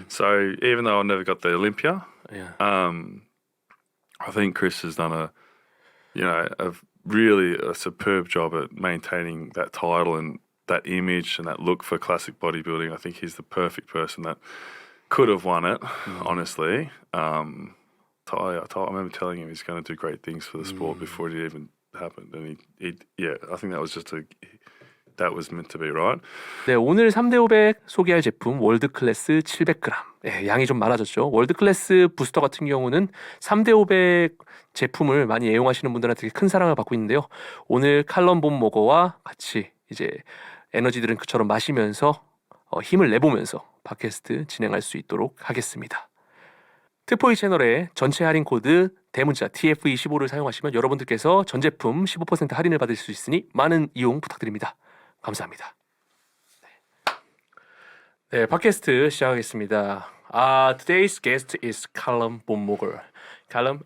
So even though I never got the Olympia, Yeah. I think Chris has done a really superb job at maintaining that title and that image and that look for classic bodybuilding. I think he's the perfect person that could have won it, honestly. I remember telling him he's going to do great things for the sport before it even happened. And I think that was that was meant to be, right? 네, 오늘 3대오백 소개할 제품 월드클래스 700g. 네, 양이 좀 많아졌죠. 월드클래스 부스터 같은 경우는 3대오백 제품을 많이 애용하시는 분들한테 되게 큰 사랑을 받고 있는데요. 오늘 칼럼 본 모거와 같이 이제 에너지 드링크처럼 마시면서 힘을 내보면서 팟캐스트 진행할 수 있도록 하겠습니다. 특포이 채널에 전체 할인 코드 대문자 TF25를 사용하시면 여러분들께서 전 제품 15% 할인을 받을 수 있으니 많은 이용 부탁드립니다. 감사합니다. 네, 팟캐스트 시작하겠습니다. Today's guest is Calum Von Moger. Calum,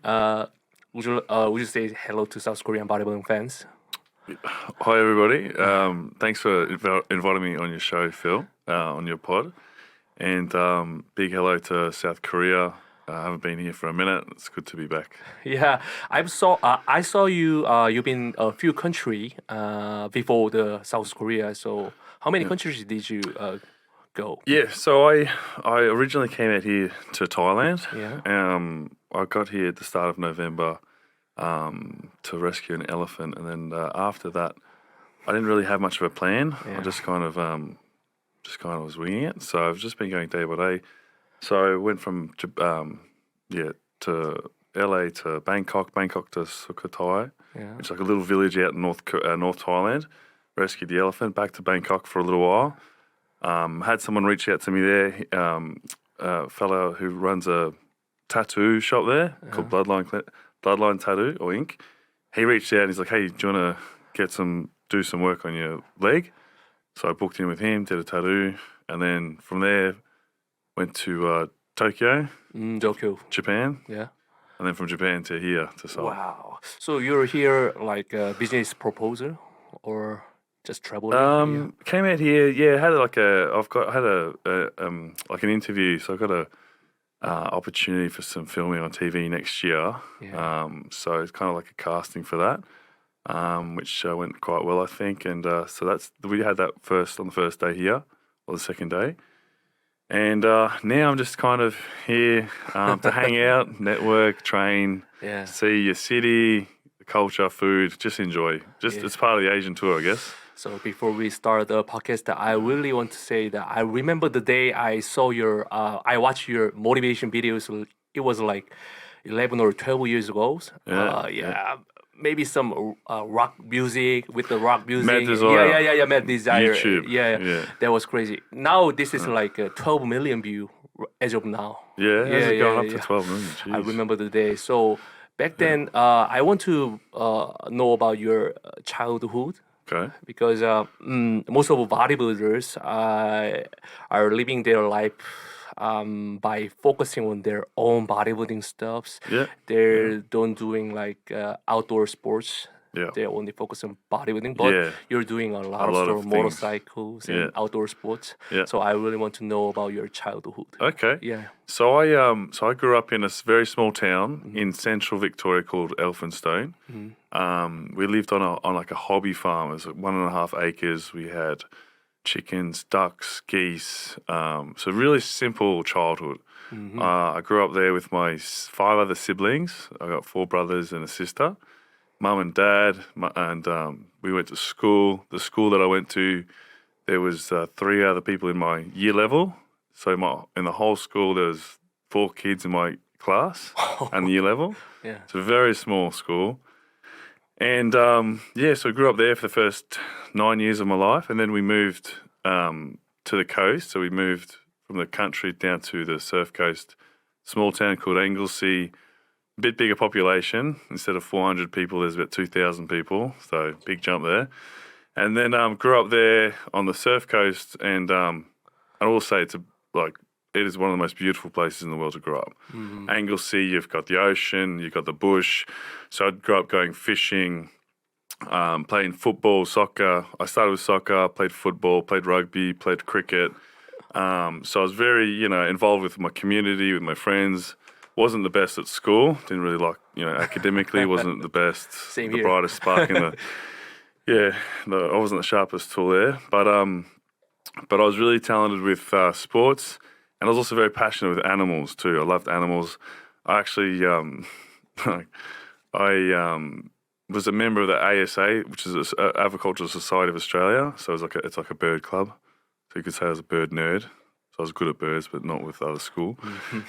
would you say hello to South Korean bodybuilding fans? Hi, everybody. Thanks for inviting me on your show, Phil, on your pod. And big hello to South Korea. I haven't been here for a minute. It's good to be back. Yeah, I saw you. You've been a few countries before the South Korea. So how many countries did you go? Yeah, so I originally came out here to Thailand. Yeah. I got here at the start of November to rescue an elephant, and then after that, I didn't really have much of a plan. Yeah. I just kind of was winging it. So I've just been going day by day. So I went from to LA to Bangkok to Sukhothai, which is like a little village out in North Thailand. Rescued the elephant. Back to Bangkok for a little while. Had someone reach out to me there, a fellow who runs a tattoo shop there called Bloodline Tattoo or Ink. He reached out and he's like, "Hey, do you want to do some work on your leg?" So I booked in with him, did a tattoo, and then from there went to Tokyo, Japan. Yeah. And then from Japan to here to Seoul. Wow. So you're here like a business proposal or just traveling? Came out here. Yeah, had an interview. So I got a opportunity for some filming on TV next year. Yeah. So it's kind of like a casting for that, which went quite well, I think. And so we had that on the first day here, or the second day. And now I'm just kind of here to hang out, network, train, see your city, the culture, food, just enjoy. It's part of the Asian tour, I guess. So before we start the podcast, I really want to say that I remember the day I saw I watched your motivation videos. It was like 11 or 12 years ago. Maybe some rock music with the rock music. Mad Desire. Mad Desire. YouTube. Yeah, that was crazy. Now this is like 12 million view as of now. Yeah, it's gone up to 12 million. Jeez. I remember the day. So back then, I want to know about your childhood. Okay. Because most of bodybuilders are living their life by focusing on their own bodybuilding stuffs. Yeah. They don't doing like outdoor sports. Yeah. They only focus on bodybuilding. But you're doing a lot of motorcycles and outdoor sports. Yeah. So I really want to know about your childhood. Okay. Yeah. So I grew up in a very small town in central Victoria called Elphinstone. We lived on like a hobby farm. It was like 1.5 acres. We had chickens, ducks, geese. So really simple childhood. I grew up there with my 5 other siblings. I got 4 brothers and a sister. Mum and dad, and we went to school. The school that I went to, there was 3 other people in my year level. So in the whole school, there was 4 kids in my class and the year level. Yeah. It's a very small school. And so I grew up there for the first 9 years of my life. And then we moved to the coast. So we moved from the country down to the surf coast, small town called Anglesey. A bit bigger population. Instead of 400 people, there's about 2,000 people. So big jump there. And then grew up there on the surf coast. And I will say it is one of the most beautiful places in the world to grow up. Anglesey, you've got the ocean, you've got the bush. So I grew up going fishing, playing football, soccer. I started with soccer, played football, played rugby, played cricket. So I was very, involved with my community, with my friends. Wasn't the best at school. Didn't really like, academically. Wasn't the best. Same the here. brightest spark in the. I wasn't the sharpest tool there. But I was really talented with sports, and I was also very passionate with animals too. I loved animals. I actually, was a member of the ASA, which is the Agricultural Society of Australia. So it's like a bird club. So you could say I was a bird nerd. So I was good at birds, but not with other school.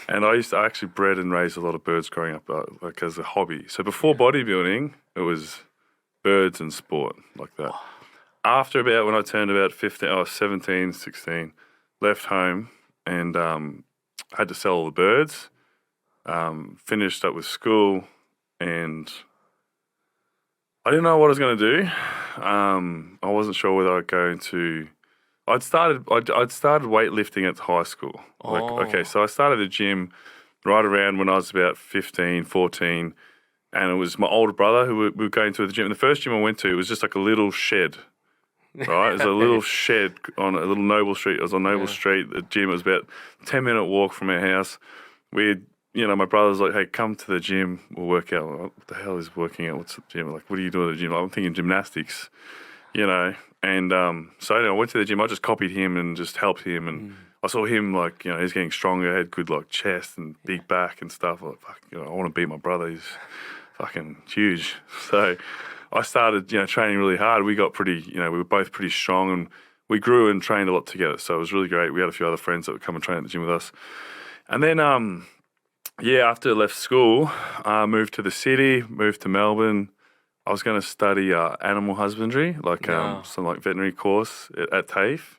And I actually bred and raised a lot of birds growing up, like as a hobby. So before bodybuilding, it was birds and sport like that. After when I turned about 15, I was 17, 16, left home and had to sell all the birds. Finished up with school, and I didn't know what I was going to do. I wasn't sure whether I'd go into. I'd started weightlifting at high school. So I started the gym right around when I was about 15, 14, and it was my older brother who we were going to the gym. And the first gym I went to, it was just like a little shed, right? It was a little shed on a little Noble Street. It was on Noble Street, the gym. It was about a 10-minute walk from our house. My brother was like, hey, come to the gym, we'll work out. What the hell is working out? What's the gym? Like, what are you doing at the gym? I'm thinking gymnastics, And so anyway, I went to the gym. I just copied him and just helped him. And I saw him he's getting stronger, had good chest and big back and stuff. I was like, fuck, I want to beat my brother. He's fucking huge. So I started, training really hard. We got pretty, we were both pretty strong, and we grew and trained a lot together. So it was really great. We had a few other friends that would come and train at the gym with us. And then, after I left school, I moved to the city, moved to Melbourne. I was going to study animal husbandry, some veterinary course at TAFE,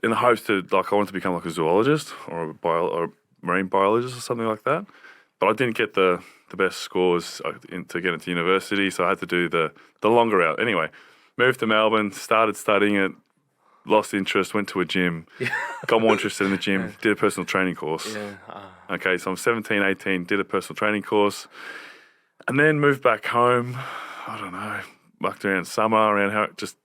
in the hopes to I wanted to become a zoologist or a marine biologist or something like that. But I didn't get the best scores to get into university, so I had to do the longer route. Anyway, moved to Melbourne, started studying it, lost interest, went to a gym, got more interested in the gym, did a personal training course. Okay, so I'm 17, 18, did a personal training course. And then moved back home. I don't know, mucked around summer, just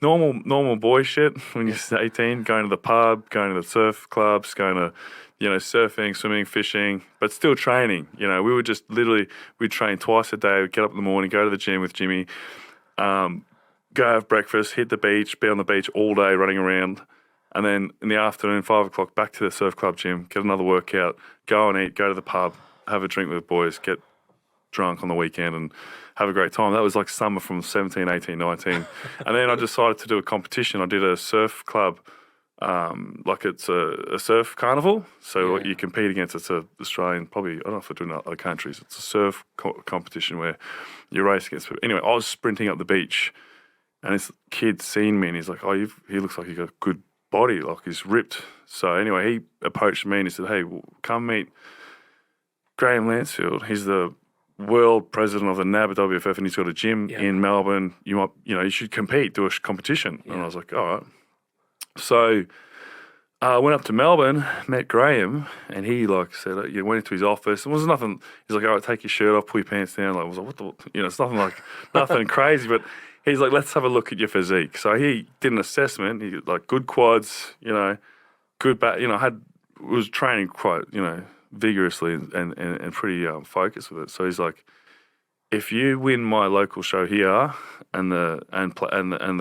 normal boy shit when you're 18, going to the pub, going to the surf clubs, going to, surfing, swimming, fishing, but still training. We would just we'd train twice a day. We'd get up in the morning, go to the gym with Jimmy, go have breakfast, hit the beach, be on the beach all day running around. And then in the afternoon, 5 o'clock, back to the surf club gym, get another workout, go and eat, go to the pub, have a drink with the boys, get drunk on the weekend and have a great time. That was like summer from 17, 18, 19. And then I decided to do a competition. I did a surf club, it's a surf carnival. So what you compete against, it's a Australian, probably, I don't know if they're doing it in other countries. It's a surf competition where you race against people. Anyway, I was sprinting up the beach and this kid seen me and he's like, he looks like he got a good body, like he's ripped. So anyway, he approached me and he said, hey, come meet Graham Lansfield. He's the world president of the NAB WFF, and he's got a gym in Melbourne. You should compete, do a competition. And I was like, all right. So I went up to Melbourne, met Graham, and he said, went into his office. It was nothing. He's like, all right, take your shirt off, pull your pants down. I was like, what the, it's nothing nothing crazy, but he's like, let's have a look at your physique. So he did an assessment. He good quads, good back, was training quite, vigorously and pretty focused with it. So he's like, if you win my local show here and the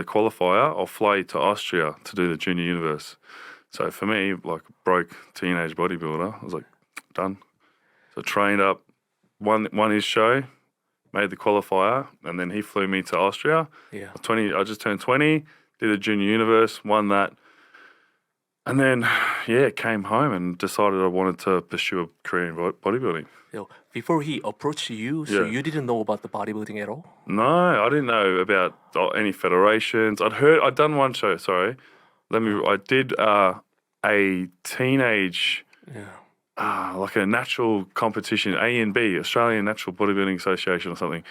qualifier, I'll fly you to Austria to do the junior universe. So for me, broke teenage bodybuilder, I was like, done. So trained up, won his show, made the qualifier, and then he flew me to Austria. I just turned 20, did the junior universe, won that. And then, came home and decided I wanted to pursue a career in bodybuilding. Before he approached you, so you didn't know about the bodybuilding at all? No, I didn't know about any federations. I'd done one show, I did a teenage, a natural competition, ANB, Australian Natural Bodybuilding Association or something.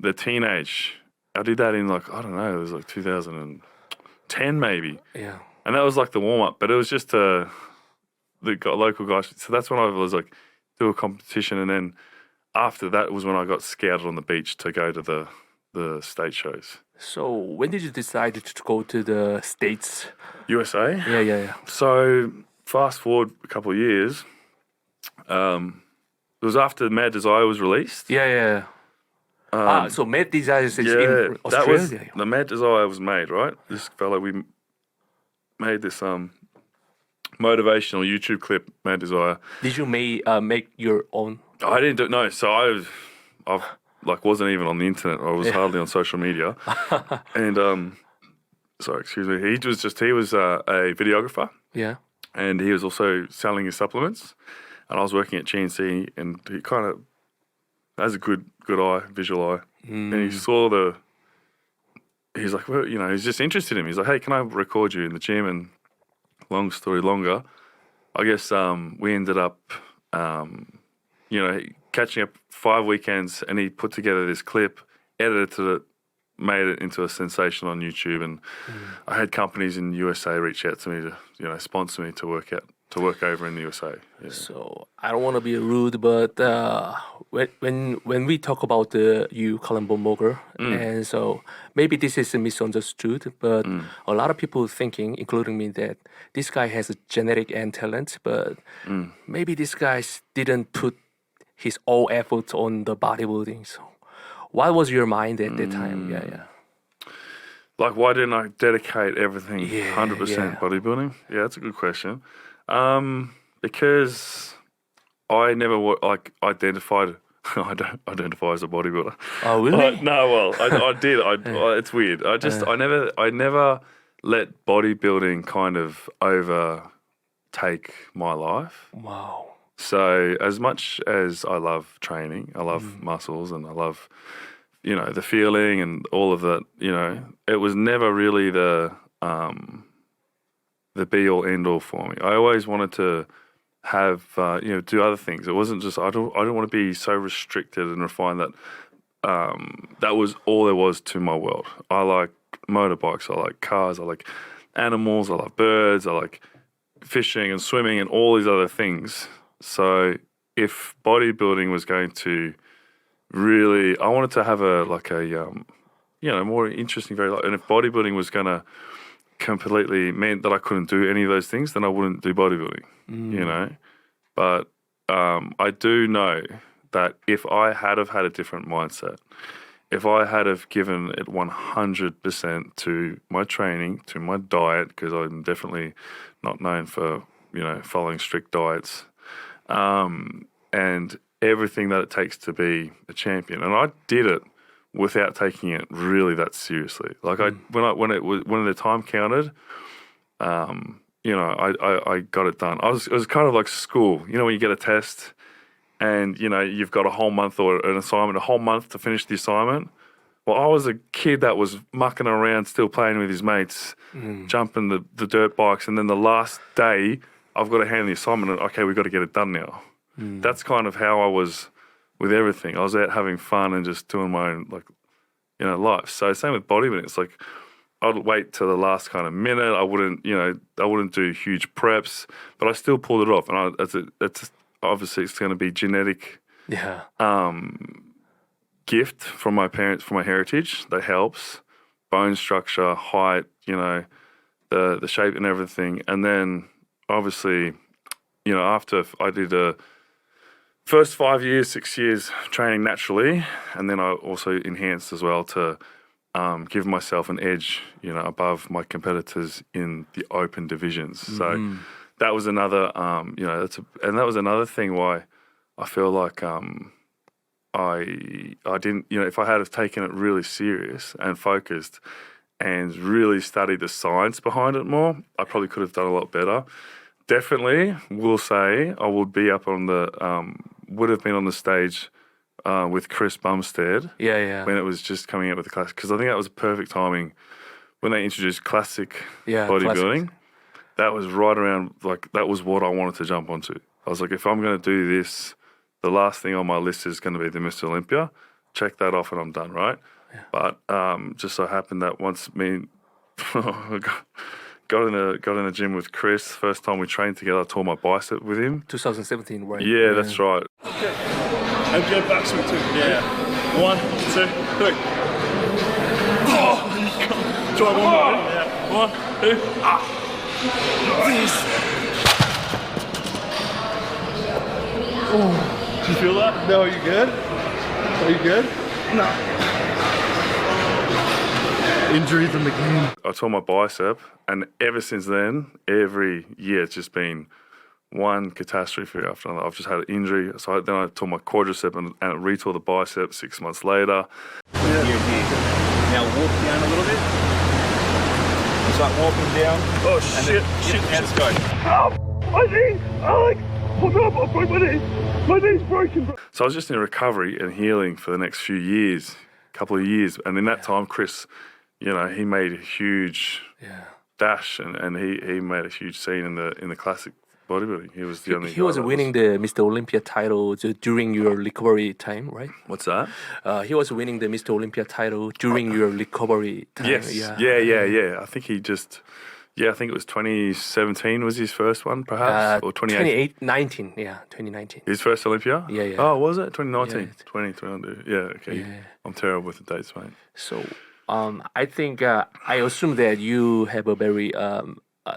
The teenage, I did that in it was 2010 maybe. Yeah. And that was the warm-up, but it was just the local guys. So that's when I was do a competition, and then after that was when I got scouted on the beach to go to the state shows. So when did you decide to go to the States? USA? Yeah. So fast forward a couple of years. It was after Mad Desire was released. Yeah. So Mad Desire is in That Australia? was the Mad Desire was made, right? This fellow, we made this motivational YouTube clip, Mad Desire. Did you make your own? I didn't do no. So I've like wasn't even on the internet. I was hardly on social media. And sorry, excuse me. He was a videographer. Yeah. And he was also selling his supplements. And I was working at GNC, and he kind of has a good eye, visual eye. And he saw he's like, well, he's just interested in me. He's like, hey, can I record you in the gym? And long story longer, I guess we ended up, catching up 5 weekends, and he put together this clip, edited it, made it into a sensation on YouTube. And I had companies in the USA reach out to me to, sponsor me to work over in the USA. Yeah. So I don't want to be rude, but when we talk about you, Calum Von Moger, and so maybe this is misunderstood, but a lot of people thinking, including me, that this guy has a genetic and talent, but maybe this guy didn't put his all effort on the bodybuilding. So what was your mind at that time? Yeah. Like, why didn't I dedicate everything 100% bodybuilding? Yeah, that's a good question. Because I never identified. I don't identify as a bodybuilder. Oh, really? I did. It's weird. I never let bodybuilding kind of overtake my life. Wow. So as much as I love training, I love muscles, and I love, the feeling and all of that. It was never really the be all end all for me. I always wanted to have do other things. It wasn't just I don't want to be so restricted and refined that that was all there was to my world. I like motorbikes, I like cars, I like animals, I like birds, I like fishing and swimming and all these other things. So if bodybuilding was going to really, I wanted to have a more interesting, and if bodybuilding was going to completely meant that I couldn't do any of those things, then I wouldn't do bodybuilding, But I do know that if I had have had a different mindset, if I had have given it 100% to my training, to my diet, because I'm definitely not known for, following strict diets, and everything that it takes to be a champion. And I did it without taking it really that seriously. Like when the time counted, I got it done. It was kind of like school. When you get a test and you've got a whole month or an assignment, a whole month to finish the assignment. Well, I was a kid that was mucking around, still playing with his mates, jumping the dirt bikes, and then the last day I've got to hand the assignment and okay, we've got to get it done now. That's kind of how I was with everything. I was out having fun and just doing my own life. So same with bodybuilding. It's like I'd wait till the last kind of minute. I wouldn't do huge preps, but I still pulled it off. And it's obviously it's going to be genetic gift from my parents, from my heritage that helps. Bone structure, height, the shape and everything. And then obviously, after I did first 5 years, 6 years training naturally, and then I also enhanced as well to give myself an edge, above my competitors in the open divisions. So that was another, that was another thing why I feel like I didn't, if I had have taken it really serious and focused and really studied the science behind it more, I probably could have done a lot better. Definitely will say I would be up on would have been on the stage with Chris Bumstead. Yeah. When it was just coming out with the classic, because I think that was perfect timing when they introduced classic bodybuilding. Classics. That was right around, that was what I wanted to jump onto. I was like, if I'm going to do this, the last thing on my list is going to be the Mr. Olympia. Check that off and I'm done, right? Yeah. But just so happened that once me got in the gym with Chris, first time we trained together, I tore my bicep with him. 2017, right? Yeah, that's right. Okay. And go back swing too. Yeah. 1, 2, 3. Oh! Try one more. Yeah. 1, 2. Please. Oh, do you feel that? No, are you good? Are you good? No. Injuries in the game. I tore my bicep, and ever since then, every year it's just been one catastrophe after another. I've just had an injury. So then I tore my quadricep and re-tore the bicep 6 months later. Here. Now walk down a little bit. Start walking down. Oh shit! Shit! Let's go. My knee! Alex! Hold up! I broke my knee! My knee's broken! So I was just in recovery and healing for the next few years, couple of years. And in that time, Chris, you know, he made a huge dash and he made a huge scene in the classic bodybuilding. He was the only He was winning the Mr. Olympia title during your recovery time, right? What's that? He was winning the Mr. Olympia title during your recovery time. Yes. Yeah. I think he just... Yeah, I think it was 2017 was his first one, perhaps? Or 2019. 2019. His first Olympia? Yeah. Oh, was it? 2019? Yeah. 2020. Yeah, okay. Yeah. I'm terrible with the dates, mate. So, I think I assume that you have a very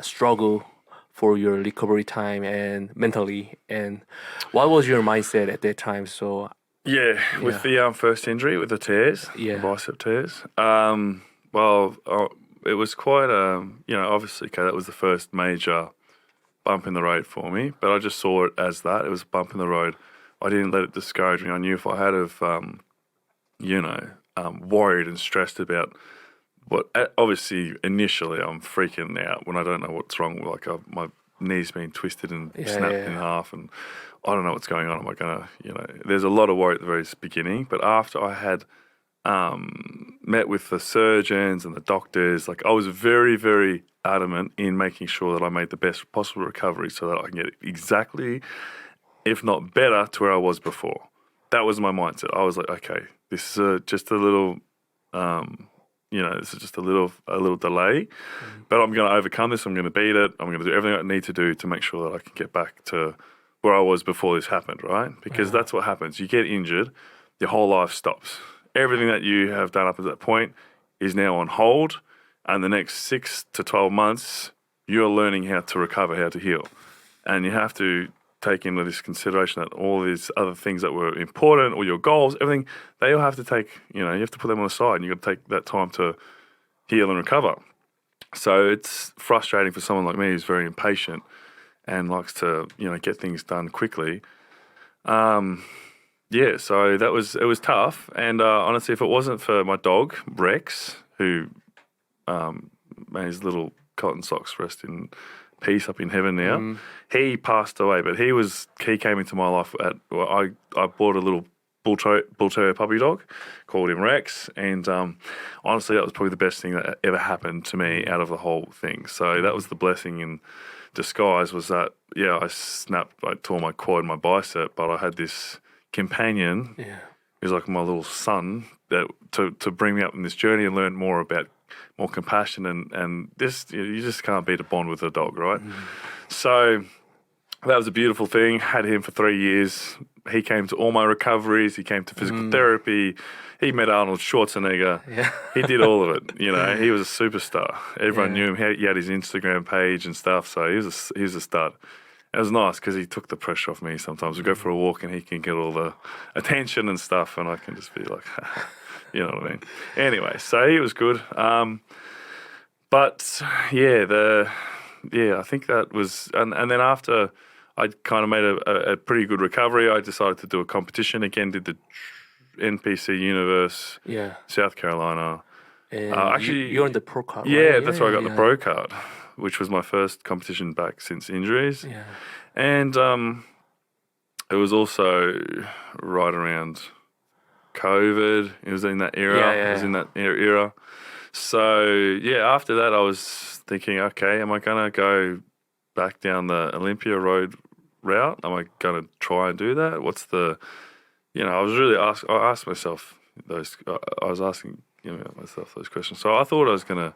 struggle for your recovery time and mentally. And what was your mindset at that time? So, with the first injury with the tears, the bicep tears. It was quite obviously, okay, that was the first major bump in the road for me, but I just saw it as that. It was a bump in the road. I didn't let it discourage me. I knew if I had worried and stressed about what, obviously, initially I'm freaking out when I don't know what's wrong. Like my knee's been twisted and snapped in half and I don't know what's going on. Am I going to, there's a lot of worry at the very beginning, but after I had met with the surgeons and the doctors, like I was very, very adamant in making sure that I made the best possible recovery so that I can get exactly, if not better, to where I was before. That was my mindset. I was like, okay, this is just a little, this is just a little delay, but I'm going to overcome this. I'm going to beat it. I'm going to do everything I need to do to make sure that I can get back to where I was before this happened, right? Because that's what happens. You get injured, your whole life stops. Everything that you have done up to that point is now on hold, and the next 6 to 12 months, you're learning how to recover, how to heal. And you have to take into this consideration that all these other things that were important, or your goals, everything, they all have to take, you have to put them on the side, and you've got to take that time to heal and recover. So it's frustrating for someone like me who's very impatient and likes to, get things done quickly. So it was tough, and honestly, if it wasn't for my dog Rex, who may his little cotton socks rest in peace up in heaven now, he passed away. But he came into my life I bought a little bull terrier puppy dog, called him Rex, and honestly, that was probably the best thing that ever happened to me out of the whole thing. So that was the blessing in disguise. Was that I tore my quad, my bicep, but I had this companion who's like my little son that to bring me up in this journey and learn more compassion and this, you just can't beat a bond with a dog, right? So that was a beautiful thing. Had him for 3 years. He came to all my recoveries. He came to physical therapy. He met Arnold Schwarzenegger. He did all of it. He was a superstar. Everyone knew him. He had his Instagram page and stuff, so he was a stud. It was nice because he took the pressure off me sometimes. We go for a walk and he can get all the attention and stuff, and I can just be like, you know what I mean? Anyway, so he was good. I think that was... And then after I kind of made a pretty good recovery, I decided to do a competition. Again, did the NPC Universe, South Carolina. Actually, you're in the pro card, Yeah, right? that's where I got the pro card, which was my first competition back since injuries. Yeah. And it was also right around COVID. It was in that era. It was in that era. So, after that I was thinking, okay, am I going to go back down the Olympia Road route? Am I going to try and do that? What's the, I was really I asked myself I was asking myself those questions. So I thought I was going to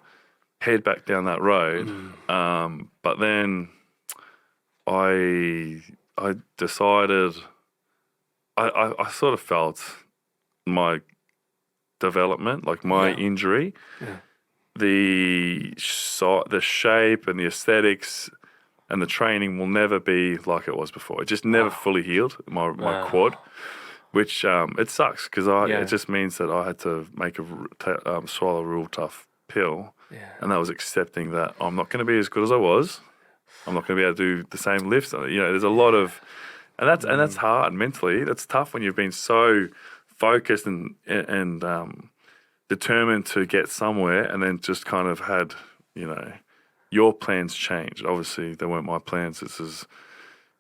head back down that road. But then I decided, I sort of felt my development, like my injury, the shape and the aesthetics and the training will never be like it was before. It just never fully healed my quad, which it sucks because it just means that I had to swallow a real tough pill, and that was accepting that I'm not going to be as good as I was. I'm not going to be able to do the same lifts. You know, there's a lot of, and that's hard mentally. That's tough when you've been so focused and determined to get somewhere, and then just kind of had, you know, your plans changed. Obviously, they weren't my plans. This is,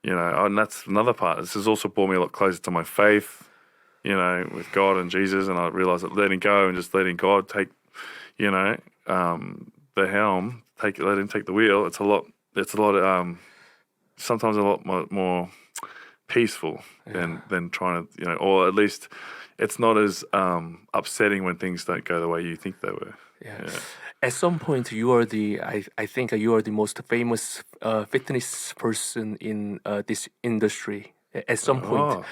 you know, and that's another part. This has also brought me a lot closer to my faith, you know, with God and Jesus. And I realized that letting go and just letting God take, you know, the helm, let Him take the wheel. It's a lot. Sometimes a lot more peaceful than trying to, you know, or at least it's not as upsetting when things don't go the way you think they were. Yeah. At some point, you are I think you are the most famous fitness person in this industry. At some point,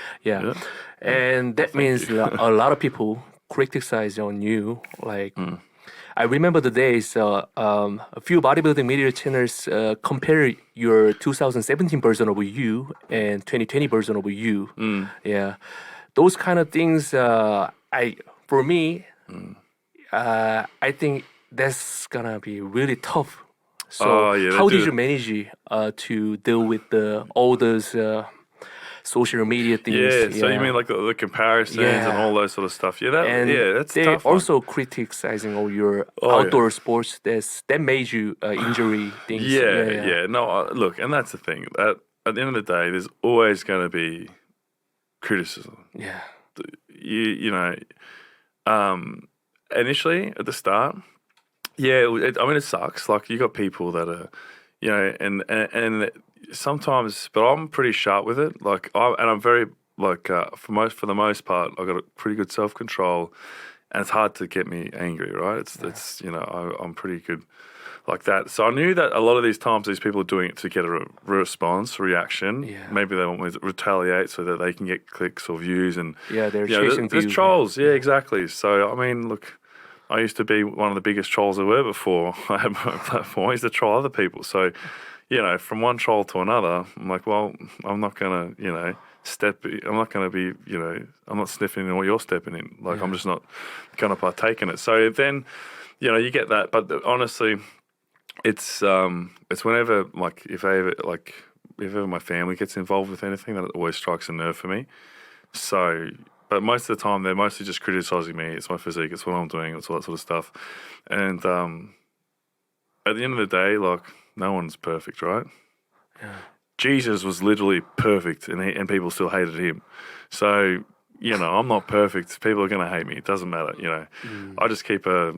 and that means a lot of people criticize on you. Like, I remember the days a few bodybuilding media channels compare your 2017 version of you and 2020 version of you. Yeah, those kind of things. For me, I think that's gonna be really tough. So how did you manage to deal with all those social media things? Yeah, so you mean like the comparisons and all those sort of stuff? Yeah, that's they tough. Also criticizing all your outdoor sports that made you injury things. Yeah. No, look, and that's the thing. At the end of the day, there's always going to be criticism. Yeah. You know, initially at the start, it sucks. Like, you got people that are, you know, and sometimes, but I'm pretty sharp with it. Like, I'm very, like, for the most part, I've got a pretty good self-control, and it's hard to get me angry, right? It's you know, I'm pretty good like that. So I knew that a lot of these times these people are doing it to get a reaction. Yeah. Maybe they want me to retaliate so that they can get clicks or views, and they're chasing views. There's trolls, exactly. So I mean, look, I used to be one of the biggest trolls there were before I had my platform. I used to troll other people. So, you know, from one troll to another, I'm like, well, I'm not going to, you know, I'm not going to be, you know, I'm not sniffing in what you're stepping in. Like, I'm just not going to partake in it. So then, you know, you get that. But honestly, it's whenever, like, if ever my family gets involved with anything, that it always strikes a nerve for me. So, but most of the time, they're mostly just criticizing me. It's my physique. It's what I'm doing. It's all that sort of stuff. And at the end of the day, like, no one's perfect, right? Yeah. Jesus was literally perfect, and people still hated him. So, you know, I'm not perfect. People are going to hate me. It doesn't matter, you know. I just keep a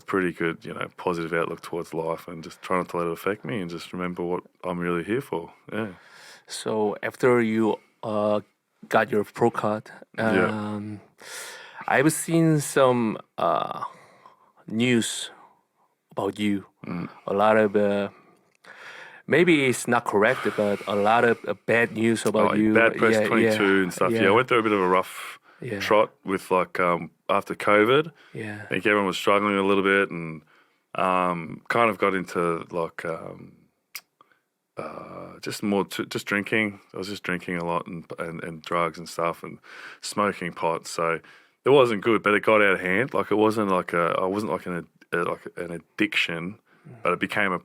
pretty good, you know, positive outlook towards life, and just try not to let it affect me, and just remember what I'm really here for. Yeah. So after you got your pro card, I've seen some news about you. A lot of maybe it's not correct, but a lot of bad news about you. Bad press 22 and stuff. Yeah, I went through a bit of a rough trot with, like, after COVID. Yeah, I think everyone was struggling a little bit, and kind of got into, like, just drinking. I was just drinking a lot, and drugs and stuff, and smoking pot. So it wasn't good, but it got out of hand. Like, it wasn't like I wasn't like an addiction, but it became a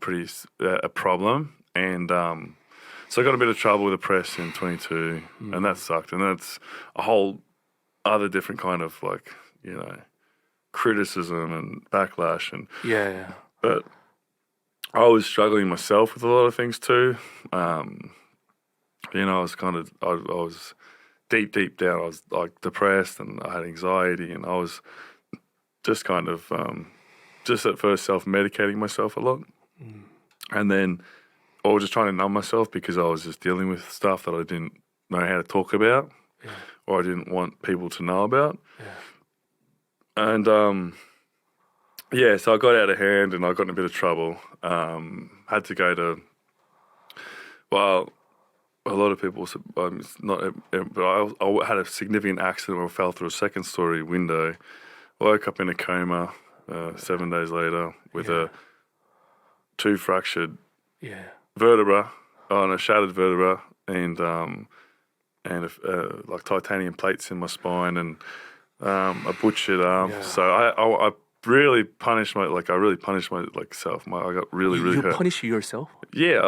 problem. And so I got a bit of trouble with the press in 22, and that sucked. And that's a whole other different kind of, like, you know, criticism and backlash. And but I was struggling myself with a lot of things too. You know, I was deep down. I was, like, depressed, and I had anxiety, and I was just kind of just at first self-medicating myself a lot. And then I was just trying to numb myself because I was just dealing with stuff that I didn't know how to talk about, or I didn't want people to know about. And so I got out of hand, and I got in a bit of trouble. Had to go to, well, a lot of people, but I had a significant accident where I fell through a second-story window, woke up in a coma, 7 days later with two fractured Yeah. vertebra on a shattered vertebra and like titanium plates in my spine and a butchered arm. Yeah. So I really punished myself. I got really You hurt. punish yourself? Yeah,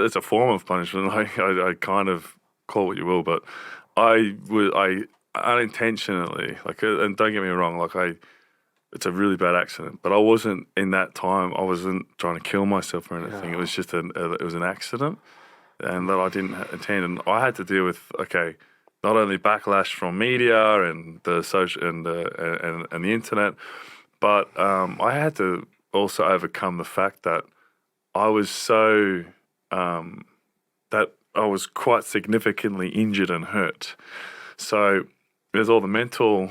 it's a form of punishment. I kind of call it what you will, but I unintentionally, like, and don't get me wrong, like it's a really bad accident, but I wasn't in that time. I wasn't trying to kill myself or anything. Yeah. It was just it was an accident, and that I didn't intend. And I had to deal with not only backlash from media and the social and the internet, but I had to also overcome the fact that I was so that I was quite significantly injured and hurt. So there's all the mental,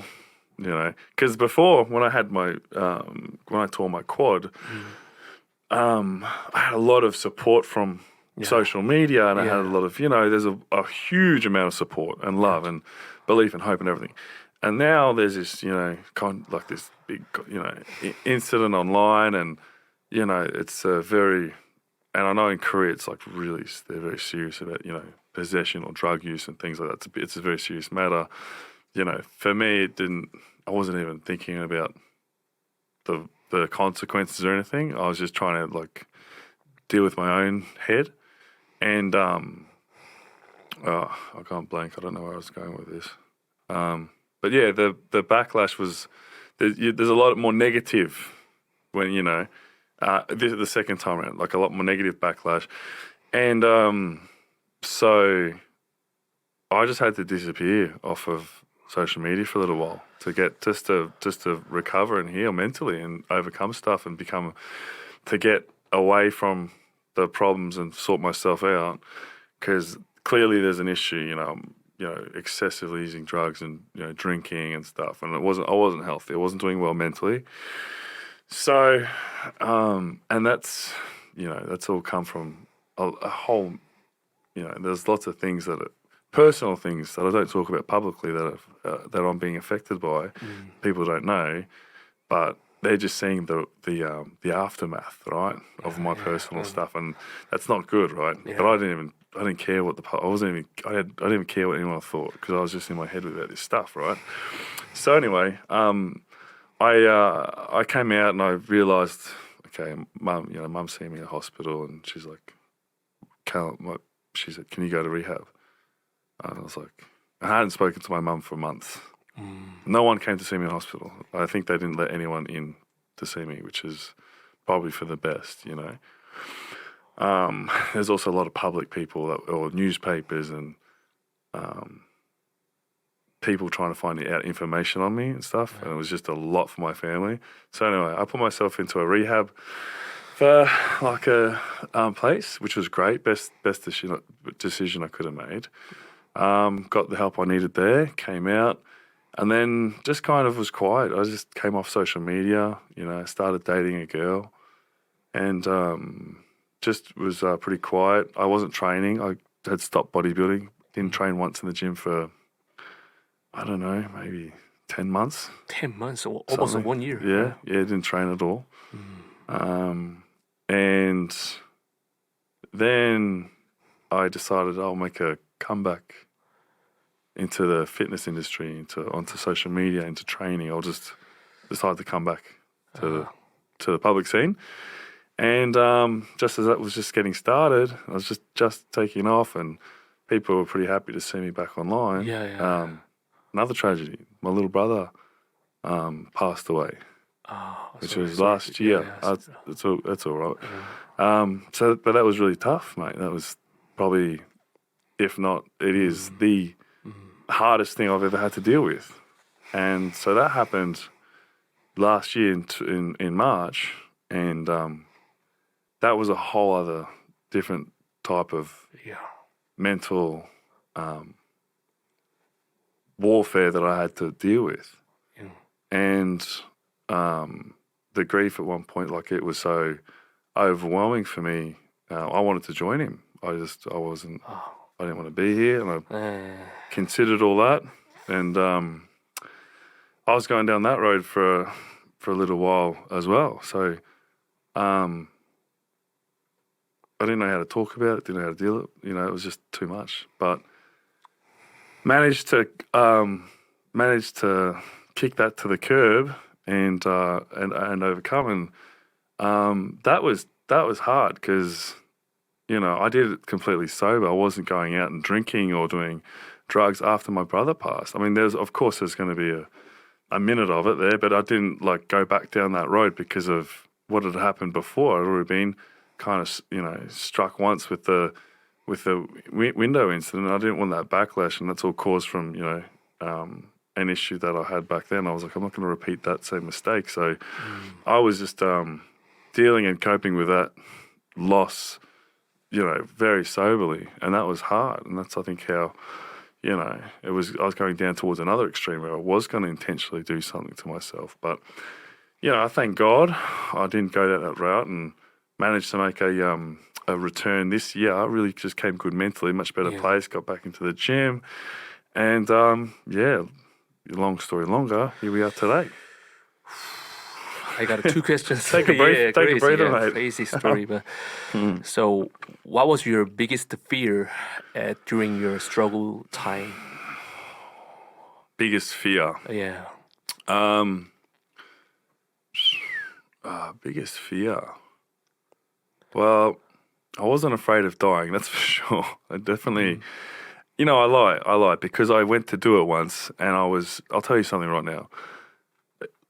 because before when I had my when I tore my quad, I had a lot of support from social media, and I had a lot of there's a huge amount of support and love and belief and hope and everything. And now there's this like this big incident online, and it's very. And I know in Korea it's like really they're very serious about possession or drug use and things like that. It's a very serious matter. For me I wasn't even thinking about the consequences or anything. I was just trying to like deal with my own head. And I can't blank. I don't know where I was going with this. But yeah, the backlash was there's a lot more negative when the second time around, like a lot more negative backlash, and so I just had to disappear off of social media for a little while to get just to recover and heal mentally and overcome stuff and to get away from the problems and sort myself out, because clearly there's an issue. Excessively using drugs and drinking and stuff, and I wasn't healthy. I wasn't doing well mentally. So, and that's all come from a whole, there's lots of things personal things that I don't talk about publicly that I'm being affected by. People don't know, but they're just seeing the aftermath, right, of my personal stuff, and that's not good, right? Yeah. But I didn't care what I didn't even care what anyone thought, because I was just in my head about this stuff, right? So anyway, I came out and I realised, okay, Mum's seeing me in the hospital, and she's like, she said, "Can you go to rehab?" And I was like, I hadn't spoken to my mum for months. No one came to see me in hospital. I think they didn't let anyone in to see me, which is probably for the best, There's also a lot of public people or newspapers and people trying to find out information on me and stuff, and it was just a lot for my family. So anyway, I put myself into a rehab for like a place, which was great, best decision I could have made. Got the help I needed there, came out, and then just kind of was quiet. I just came off social media, started dating a girl, and just was pretty quiet. I wasn't training. I had stopped bodybuilding. Didn't train once in the gym for, I don't know, maybe 10 months. 10 months, almost 1 year. Yeah, didn't train at all. And then I decided I'll make a comeback into the fitness industry, onto social media, into training. I'll just decide to come back to the public scene. And just as that was just getting started, I was just taking off, and people were pretty happy to see me back online. Another tragedy. My little brother passed away, which was last year. That's all right. But that was really tough, mate. That was probably, if not, it is the hardest thing I've ever had to deal with. And so that happened last year in March, and that was a whole other different type of mental warfare that I had to deal with. And the grief at one point, like, it was so overwhelming for me. I wanted to join him. I didn't want to be here, and I considered all that. And I was going down that road for for a little while as well. So I didn't know how to talk about it, didn't know how to deal with it. It was just too much. But managed to kick that to the curb and overcome. And that was hard because I did it completely sober. I wasn't going out and drinking or doing drugs after my brother passed. I mean, there's going to be a minute of it there, but I didn't go back down that road because of what had happened before. I'd already been kind of struck once with the window incident. I didn't want that backlash, and that's all caused from an issue that I had back then. I was like, I'm not going to repeat that same mistake. So I was just dealing and coping with that loss, very soberly, and that was hard. And that's, I think, how I was going down towards another extreme where I was going to intentionally do something to myself. But I thank God I didn't go down that route and managed to make a return this year. I really just came good mentally, much better place, got back into the gym. And, long story longer, here we are today. I got two questions. Take a breather, mate. Crazy story. But so, what was your biggest fear during your struggle time? Biggest fear? Yeah. Biggest fear? Well, I wasn't afraid of dying, that's for sure. I definitely, I lie because I went to do it once and I'll tell you something right now.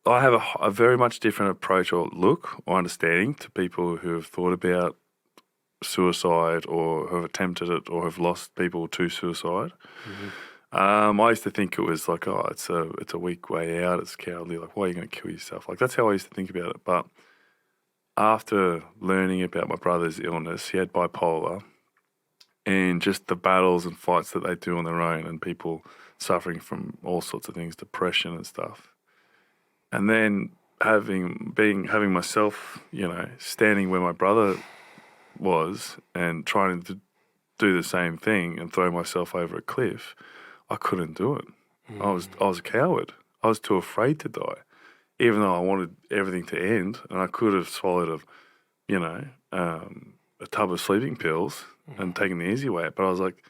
I have a very much different approach or look or understanding to people who have thought about suicide or have attempted it or have lost people to suicide. I used to think it was like, it's a weak way out, it's cowardly, like, why are you going to kill yourself? Like, that's how I used to think about it. But after learning about my brother's illness, he had bipolar, and just the battles and fights that they do on their own, and people suffering from all sorts of things, depression and stuff. And then having myself, standing where my brother was and trying to do the same thing and throw myself over a cliff, I couldn't do it. I was a coward. I was too afraid to die, even though I wanted everything to end, and I could have swallowed a tub of sleeping pills and taken the easy way out. But I was like,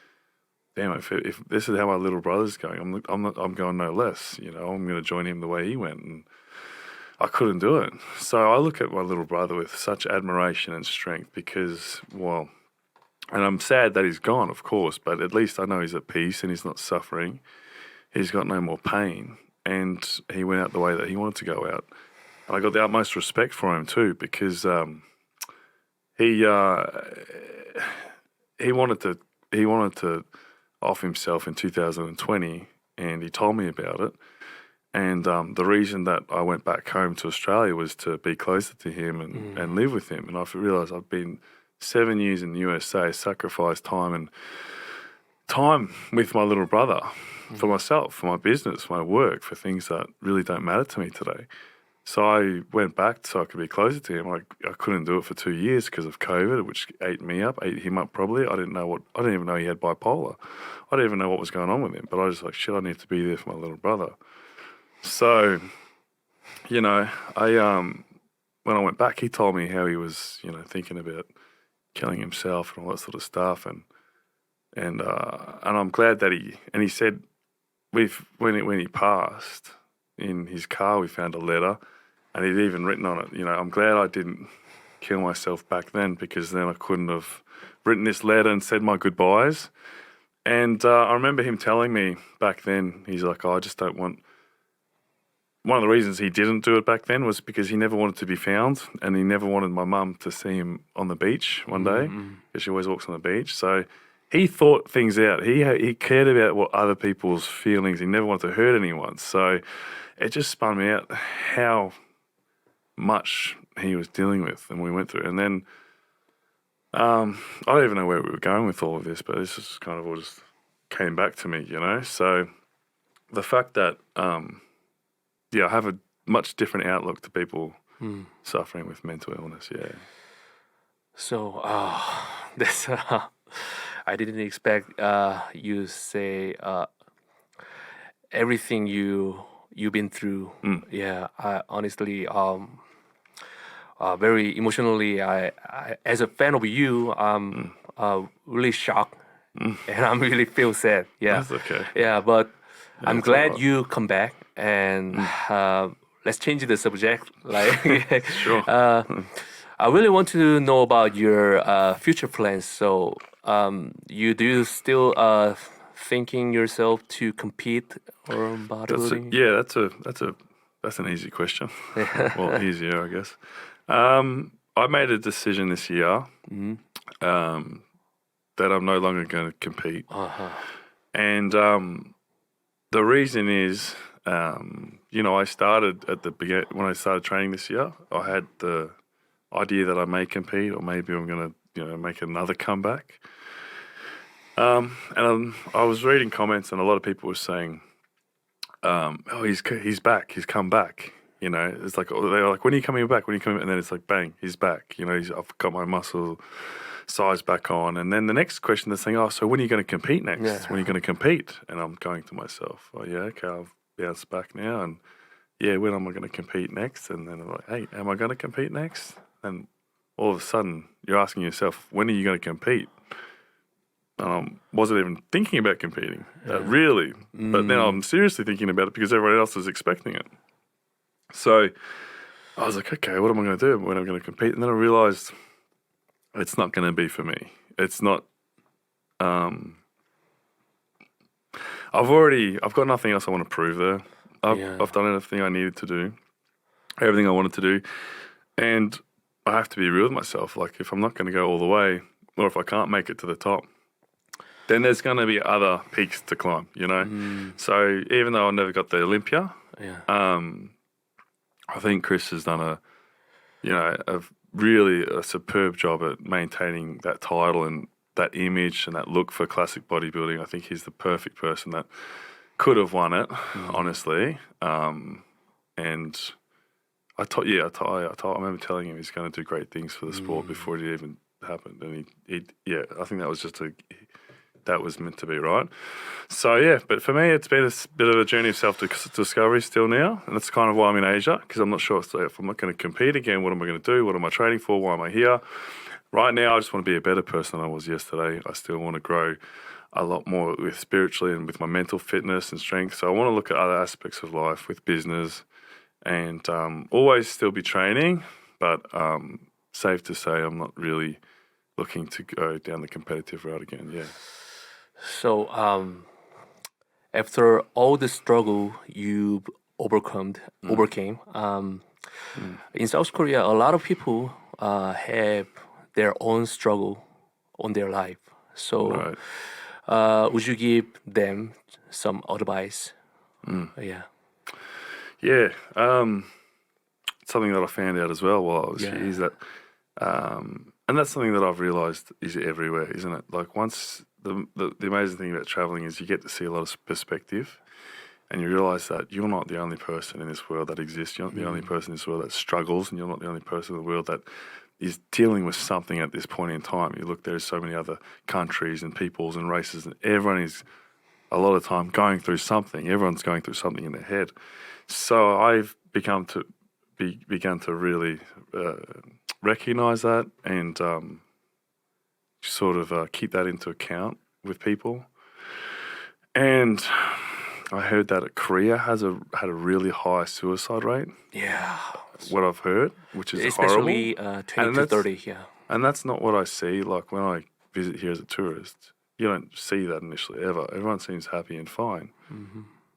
damn, if this is how my little brother's going, I'm going no less. I'm going to join him the way he went, and I couldn't do it. So I look at my little brother with such admiration and strength because, and I'm sad that he's gone, of course, but at least I know he's at peace and he's not suffering. He's got no more pain, and he went out the way that he wanted to go out. And I got the utmost respect for him too because he wanted to off himself in 2020, and he told me about it. And the reason that I went back home to Australia was to be closer to him and live with him. And I realised I've been 7 years in the USA, sacrificed time with my little brother for myself, for my business, my work, for things that really don't matter to me today. So I went back so I could be closer to him. I couldn't do it for 2 years because of COVID, which ate him up probably. I didn't even know he had bipolar. I didn't even know what was going on with him. But I was like, shit, I need to be there for my little brother. So, when I went back, he told me how he was, thinking about killing himself and all that sort of stuff. And I'm glad that he said, when he passed, in his car we found a letter, and he'd even written on it, I'm glad I didn't kill myself back then, because then I couldn't have written this letter and said my goodbyes. And I remember him telling me back then, he's like, I just don't want... One of the reasons he didn't do it back then was because he never wanted to be found, and he never wanted my mum to see him on the beach one day, because she always walks on the beach. So he thought things out. He cared about what other people's feelings. He never wanted to hurt anyone. So it just spun me out how much he was dealing with and we went through. And then I don't even know where we were going with all of this, but this just kind of all just came back to me, So the fact that... I have a much different outlook to people suffering with mental illness, yeah. So, this I didn't expect you say everything you you've been through. Yeah, I honestly, very emotionally, I as a fan of you, I'm really shocked, and I'm really feel sad. Yeah, That's okay. yeah, but I'm it's glad alright. you come back, and let's change the subject. Like, Sure. I really want to know about your future plans. So, do you still thinking yourself to compete or bodybuilding? That's an easy question. Well, easier, I guess. I made a decision this year that I'm no longer going to compete, and the reason is, I started at the beginning when I started training this year. I had the idea that I may compete, or maybe I'm going to, make another comeback. And I was reading comments, and a lot of people were saying, "Oh, he's back. He's come back." It's like they were like, "When are you coming back? When are you coming?" And then it's like, "Bang, he's back." I've got my muscle size back on. And then the next question they're saying, "Oh, so when are you going to compete next? Yeah. When are you going to compete?" And I'm going to myself, "Oh, yeah, okay, I've bounced back now, and yeah, when am I going to compete next?" And then I'm like, "Hey, am I going to compete next?" And all of a sudden, you're asking yourself, "When are you going to compete?" Wasn't even thinking about competing, really. But now I'm seriously thinking about it because everyone else is expecting it. So I was like, okay, what am I going to do when I'm going to compete? And then I realized it's not going to be for me. It's not. I've got nothing else I want to prove there. I've done everything I needed to do, everything I wanted to do, and I have to be real with myself. Like, if I'm not going to go all the way, or if I can't make it to the top, then there's going to be other peaks to climb, So even though I never got the Olympia, I think Chris has done a really superb job at maintaining that title and that image and that look for classic bodybuilding. I think he's the perfect person that could have won it, honestly. And I remember telling him he's going to do great things for the sport before it even happened. And I think that was that was meant to be, right? So, yeah, but for me, it's been a bit of a journey of self-discovery still now, and that's kind of why I'm in Asia, because I'm not sure if I'm not going to compete again, what am I going to do? What am I training for? Why am I here? Right now, I just want to be a better person than I was yesterday. I still want to grow a lot more with spiritually and with my mental fitness and strength. So I want to look at other aspects of life with business and always still be training, but safe to say I'm not really looking to go down the competitive route again, yeah. So, after all the struggle you overcame, in South Korea, a lot of people have their own struggle on their life. So, would you give them some advice? Yeah. Yeah. Something that I found out as well while I was here is that, and that's something that I've realised is everywhere, isn't it? Like once the amazing thing about travelling is you get to see a lot of perspective, and you realise that you're not the only person in this world that exists. You're not the only person in this world that struggles, and you're not the only person in the world that is dealing with something at this point in time. You look, there's so many other countries and peoples and races, and everyone is a lot of time going through something. Everyone's going through something in their head. So I've begun to really recognise that and sort of keep that into account with people. And I heard that Korea had a really high suicide rate. Yeah. What I've heard, which is especially horrible. 20 to 30, yeah. And that's not what I see. Like when I visit here as a tourist, you don't see that initially ever. Everyone seems happy and fine,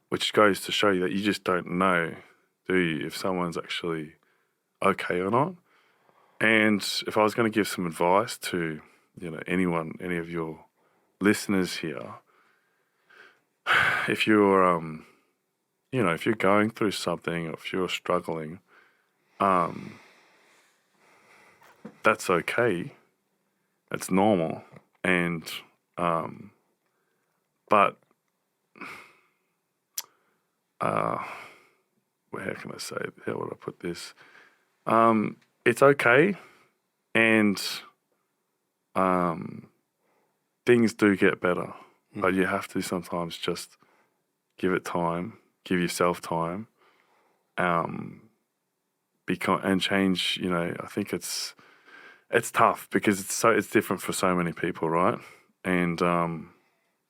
which goes to show you that you just don't know, do you, if someone's actually okay or not. And if I was going to give some advice to, anyone, any of your listeners here, if you're, if you're going through something, or if you're struggling, that's okay. It's normal. And, but, how can I say it? How would I put this? It's okay. And, things do get better, but you have to sometimes just give it time give yourself time, and change. You know, I think it's tough because it's different for so many people, right? And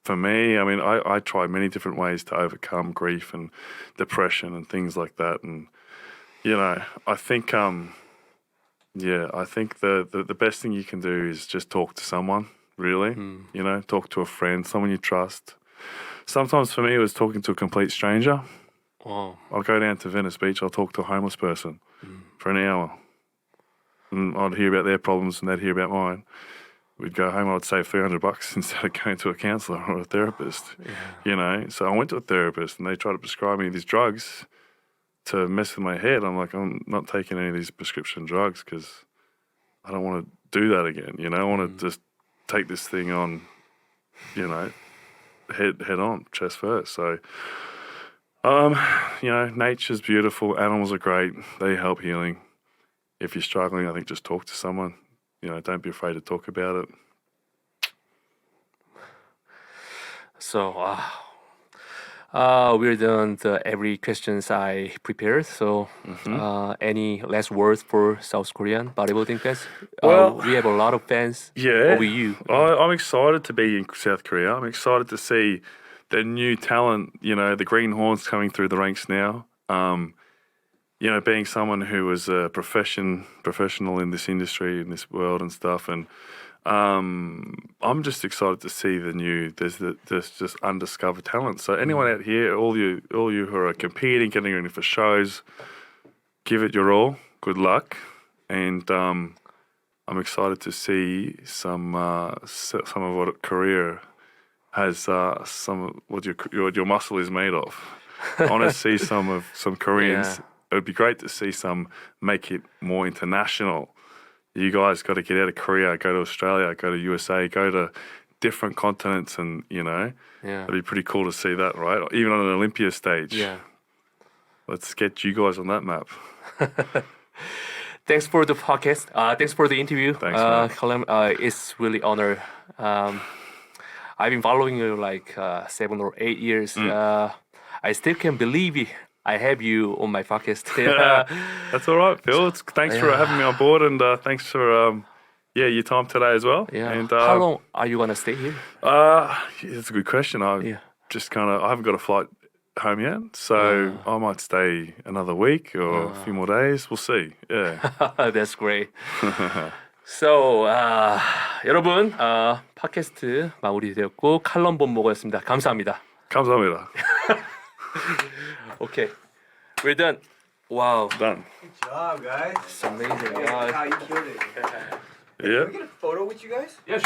for me, I mean, I tried many different ways to overcome grief and depression and things like that. And, you know, I think, I think the best thing you can do is just talk to someone, really. You know, talk to a friend, someone you trust. Sometimes for me, it was talking to a complete stranger. Wow. I'll go down to Venice Beach, I'll talk to a homeless person for an hour. And I'd hear about their problems and they'd hear about mine. We'd go home, I'd save $300 instead of going to a counsellor or a therapist, you know. So I went to a therapist and they tried to prescribe me these drugs to mess with my head. I'm like, I'm not taking any of these prescription drugs because I don't want to do that again, you know. I want to just take this thing on, you know, head on, chest first. So, you know, nature's beautiful. Animals are great. They help healing. If you're struggling, I think just talk to someone. You know, don't be afraid to talk about it. So, we're done every questions I prepared. So, any last words for South Korean bodybuilding fans? Well, we have a lot of fans over you. I'm excited to be in South Korea. I'm excited to see the new talent, you know, the greenhorns coming through the ranks now. You know, being someone who was a professional in this industry, in this world and stuff, and I'm just excited to see there's just undiscovered talent. So anyone out here, all you who are competing, getting ready for shows, give it your all. Good luck, and I'm excited to see some of what Korea has, some what your muscle is made of. I want to see some Koreans. Yeah. It would be great to see some make it more international. You guys got to get out of Korea, go to Australia, go to USA, go to different continents, and you know, it'd be pretty cool to see that, right? Even on an Olympia stage. Yeah. Let's get you guys on that map. Thanks for the podcast. Thanks for the interview. Thanks, man. Calum, it's really honor. I've been following you like 7 or 8 years. I still can't believe it. I have you on my podcast. That's all right, Phil. Thanks for having me on board, and thanks for your time today as well. Yeah. And how long are you gonna stay here? It's a good question. I haven't got a flight home yet, so I might stay another week or a few more days. We'll see. Yeah. That's great. So, 여러분, 팟캐스트 마무리되었고 칼럼 본 모거였습니다. 감사합니다. 감사합니다. Okay, we're done. Wow, Done. Good job, guys. it's amazing. Wow, you killed it. Yeah. Can we get a photo with you guys? Yeah.